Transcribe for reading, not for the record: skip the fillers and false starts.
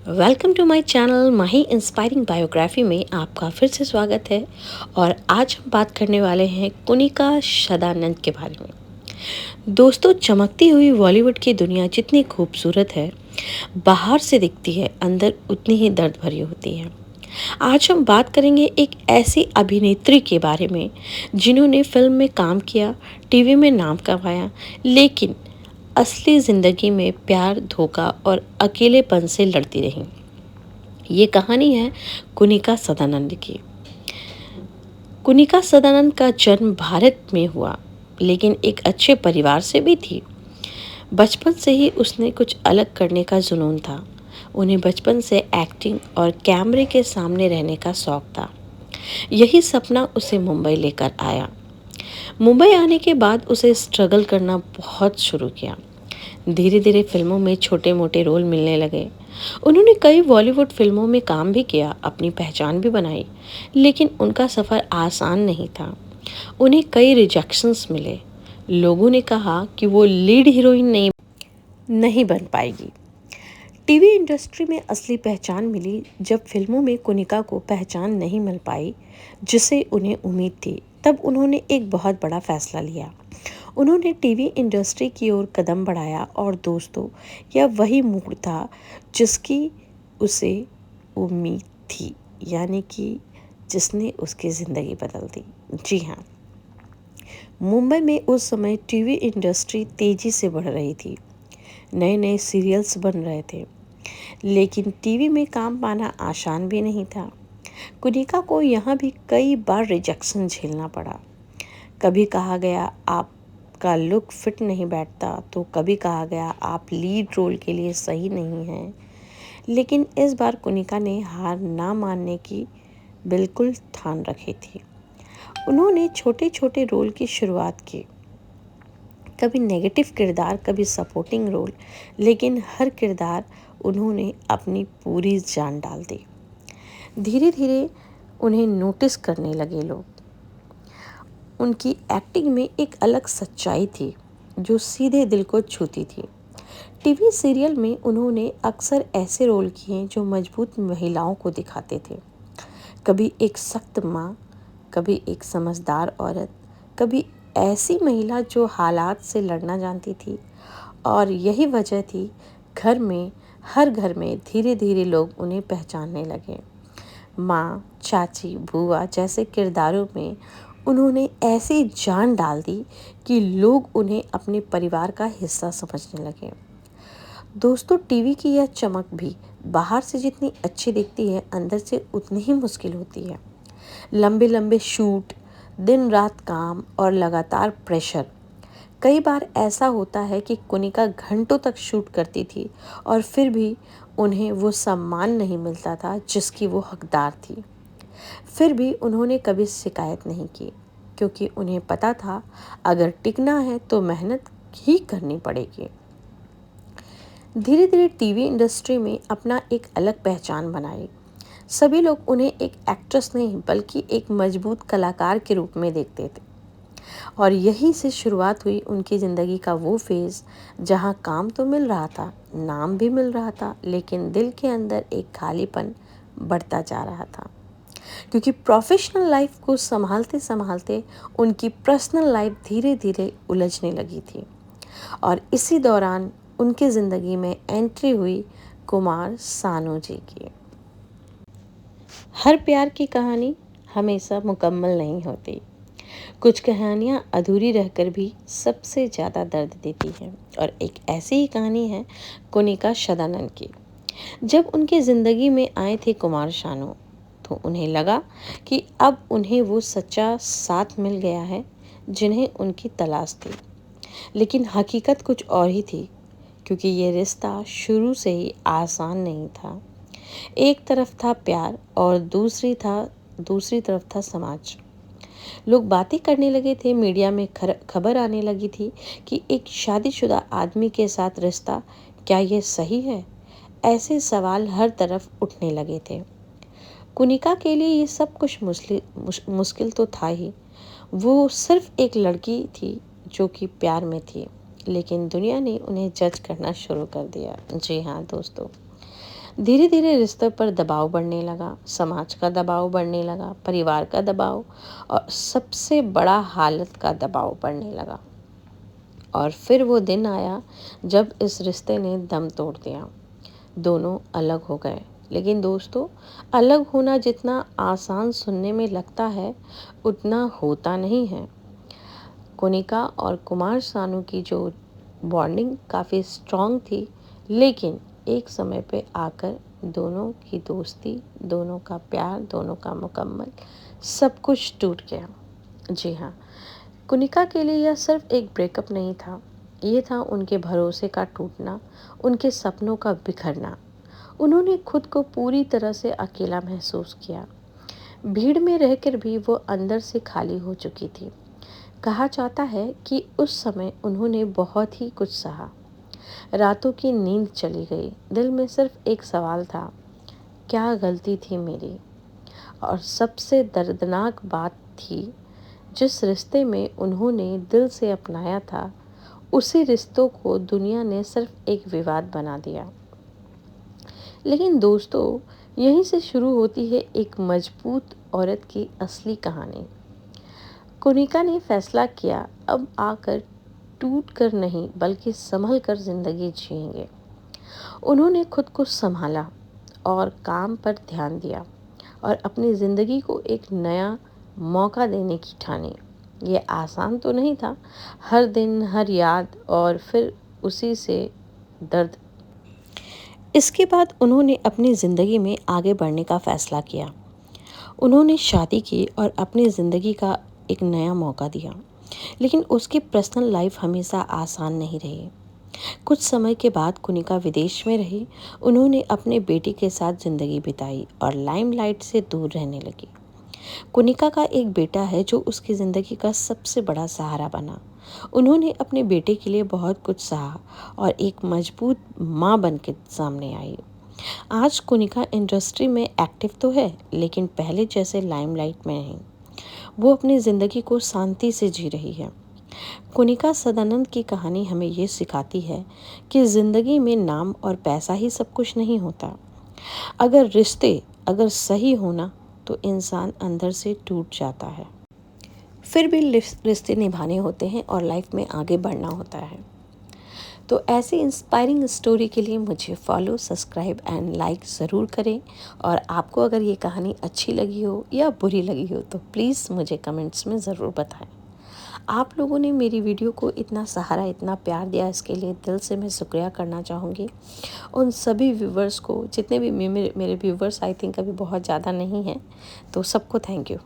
Welcome to my channel Mahi inspiring biography में आपका फिर से स्वागत है। और आज हम बात करने वाले हैं कुनिका सदानंद के बारे में। दोस्तों, चमकती हुई बॉलीवुड की दुनिया जितनी खूबसूरत है, बाहर से दिखती है, अंदर उतनी ही दर्द भरी होती है। आज हम बात करेंगे एक ऐसी अभिनेत्री के बारे में जिन्होंने फिल्म में काम किया, टीवी में नाम कमाया, लेकिन असली ज़िंदगी में प्यार, धोखा और अकेलेपन से लड़ती रहीं। ये कहानी है कुनिका सदानंद की। कुनिका सदानंद का जन्म भारत में हुआ, लेकिन एक अच्छे परिवार से भी थी। बचपन से ही उसने कुछ अलग करने का जुनून था। उन्हें बचपन से एक्टिंग और कैमरे के सामने रहने का शौक था। यही सपना उसे मुंबई लेकर आया। मुंबई आने के बाद उसे स्ट्रगल करना बहुत शुरू किया। धीरे धीरे फिल्मों में छोटे मोटे रोल मिलने लगे। उन्होंने कई बॉलीवुड फिल्मों में काम भी किया, अपनी पहचान भी बनाई, लेकिन उनका सफ़र आसान नहीं था। उन्हें कई रिजेक्शंस मिले। लोगों ने कहा कि वो लीड हीरोइन नहीं बन पाएगी। टीवी इंडस्ट्री में असली पहचान मिली जब फिल्मों में कुनिका को पहचान नहीं मिल पाई जिसे उन्हें उम्मीद थी। तब उन्होंने एक बहुत बड़ा फैसला लिया। उन्होंने टीवी इंडस्ट्री की ओर कदम बढ़ाया और दोस्तों, यह वही मोड़ था जिसकी उसे उम्मीद थी, यानी कि जिसने उसकी ज़िंदगी बदल दी। जी हाँ, मुंबई में उस समय टीवी इंडस्ट्री तेज़ी से बढ़ रही थी। नए नए सीरियल्स बन रहे थे, लेकिन टीवी में काम पाना आसान भी नहीं था। कुनिका को यहाँ भी कई बार रिजेक्शन झेलना पड़ा। कभी कहा गया आपका लुक फिट नहीं बैठता, तो कभी कहा गया आप लीड रोल के लिए सही नहीं हैं। लेकिन इस बार कुनिका ने हार ना मानने की बिल्कुल ठान रखी थी। उन्होंने छोटे छोटे रोल की शुरुआत की, कभी नेगेटिव किरदार, कभी सपोर्टिंग रोल, लेकिन हर किरदार उन्होंने अपनी पूरी जान डाल दी। धीरे धीरे उन्हें नोटिस करने लगे लोग। उनकी एक्टिंग में एक अलग सच्चाई थी जो सीधे दिल को छूती थी। टीवी सीरियल में उन्होंने अक्सर ऐसे रोल किए जो मजबूत महिलाओं को दिखाते थे। कभी एक सख्त माँ, कभी एक समझदार औरत, कभी ऐसी महिला जो हालात से लड़ना जानती थी। और यही वजह थी हर घर में धीरे धीरे लोग उन्हें पहचानने लगे। माँ, चाची, बुआ जैसे किरदारों में उन्होंने ऐसी जान डाल दी कि लोग उन्हें अपने परिवार का हिस्सा समझने लगे। दोस्तों, टीवी की यह चमक भी बाहर से जितनी अच्छी दिखती है, अंदर से उतनी ही मुश्किल होती है। लंबे लंबे शूट, दिन रात काम और लगातार प्रेशर। कई बार ऐसा होता है कि कुनिका घंटों तक शूट करती थी और फिर भी उन्हें वो सम्मान नहीं मिलता था जिसकी वो हकदार थी। फिर भी उन्होंने कभी शिकायत नहीं की, क्योंकि उन्हें पता था अगर टिकना है तो मेहनत ही करनी पड़ेगी। धीरे धीरे टीवी इंडस्ट्री में अपना एक अलग पहचान बनाई। सभी लोग उन्हें एक एक्ट्रेस नहीं बल्कि एक मजबूत कलाकार के रूप में देखते थे। और यहीं से शुरुआत हुई उनकी ज़िंदगी का वो फेज़ जहां काम तो मिल रहा था, नाम भी मिल रहा था, लेकिन दिल के अंदर एक खालीपन बढ़ता जा रहा था। क्योंकि प्रोफेशनल लाइफ को संभालते संभालते उनकी पर्सनल लाइफ धीरे धीरे उलझने लगी थी। और इसी दौरान उनकी ज़िंदगी में एंट्री हुई कुमार सानू जी की। हर प्यार की कहानी हमेशा मुकम्मल नहीं होती। कुछ कहानियाँ अधूरी रहकर भी सबसे ज़्यादा दर्द देती हैं, और एक ऐसी ही कहानी है कुनिका सदानंद की। जब उनकी ज़िंदगी में आए थे कुमार शानू, तो उन्हें लगा कि अब उन्हें वो सच्चा साथ मिल गया है जिन्हें उनकी तलाश थी। लेकिन हकीकत कुछ और ही थी, क्योंकि ये रिश्ता शुरू से ही आसान नहीं था। एक तरफ था प्यार और दूसरी तरफ था समाज। लोग बातें करने लगे थे, मीडिया में खबर आने लगी थी कि एक शादीशुदा आदमी के साथ रिश्ता, क्या ये सही है? ऐसे सवाल हर तरफ उठने लगे थे। कुनिका के लिए ये सब कुछ मुश्किल तो था ही। वो सिर्फ एक लड़की थी जो कि प्यार में थी, लेकिन दुनिया ने उन्हें जज करना शुरू कर दिया। जी हाँ दोस्तों, धीरे धीरे रिश्ते पर दबाव बढ़ने लगा, समाज का दबाव बढ़ने लगा, परिवार का दबाव और सबसे बड़ा हालत का दबाव बढ़ने लगा। और फिर वो दिन आया जब इस रिश्ते ने दम तोड़ दिया। दोनों अलग हो गए। लेकिन दोस्तों, अलग होना जितना आसान सुनने में लगता है, उतना होता नहीं है। कोनिका और कुमार सानू की जो बॉन्डिंग काफ़ी स्ट्रॉन्ग थी, लेकिन एक समय पे आकर दोनों की दोस्ती, दोनों का प्यार, दोनों का मुकम्मल सब कुछ टूट गया। जी हाँ, कुनिका के लिए यह सिर्फ एक ब्रेकअप नहीं था, ये था उनके भरोसे का टूटना, उनके सपनों का बिखरना। उन्होंने खुद को पूरी तरह से अकेला महसूस किया। भीड़ में रहकर भी वो अंदर से खाली हो चुकी थी। कहा जाता है कि उस समय उन्होंने बहुत ही कुछ सहा। रातों की नींद चली गई। दिल में सिर्फ एक सवाल था, क्या गलती थी मेरी? और सबसे दर्दनाक बात थी, जिस रिश्ते में उन्होंने दिल से अपनाया था, उसी रिश्तों को दुनिया ने सिर्फ एक विवाद बना दिया। लेकिन दोस्तों, यहीं से शुरू होती है एक मजबूत औरत की असली कहानी। कुनिका ने फैसला किया, अब आकर टूट कर नहीं बल्कि संभल कर जिंदगी जिएंगे। उन्होंने खुद को संभाला और काम पर ध्यान दिया और अपनी ज़िंदगी को एक नया मौका देने की ठानी। ये आसान तो नहीं था, हर दिन हर याद और फिर उसी से दर्द। इसके बाद उन्होंने अपनी ज़िंदगी में आगे बढ़ने का फ़ैसला किया। उन्होंने शादी की और अपनी ज़िंदगी का एक नया मौका दिया। लेकिन उसकी पर्सनल लाइफ हमेशा आसान नहीं रही। कुछ समय के बाद कुनिका विदेश में रही। उन्होंने अपने बेटे के साथ ज़िंदगी बिताई और लाइमलाइट से दूर रहने लगी। कुनिका का एक बेटा है जो उसकी ज़िंदगी का सबसे बड़ा सहारा बना। उन्होंने अपने बेटे के लिए बहुत कुछ सहा और एक मजबूत माँ बन के सामने आई। आज कुनिका इंडस्ट्री में एक्टिव तो है, लेकिन पहले जैसे लाइमलाइट में नहीं। वो अपनी ज़िंदगी को शांति से जी रही है। कुनिका सदानंद की कहानी हमें ये सिखाती है कि ज़िंदगी में नाम और पैसा ही सब कुछ नहीं होता। अगर रिश्ते अगर सही होना तो इंसान अंदर से टूट जाता है, फिर भी रिश्ते निभाने होते हैं और लाइफ में आगे बढ़ना होता है। तो ऐसी इंस्पायरिंग स्टोरी के लिए मुझे फॉलो, सब्सक्राइब एंड लाइक ज़रूर करें। और आपको अगर ये कहानी अच्छी लगी हो या बुरी लगी हो तो प्लीज़ मुझे कमेंट्स में ज़रूर बताएं। आप लोगों ने मेरी वीडियो को इतना सहारा, इतना प्यार दिया, इसके लिए दिल से मैं शुक्रिया करना चाहूँगी। उन सभी व्यूवर्स को, जितने भी मेरे व्यूवर्स आई थिंक अभी बहुत ज़्यादा नहीं हैं, तो सबको थैंक यू।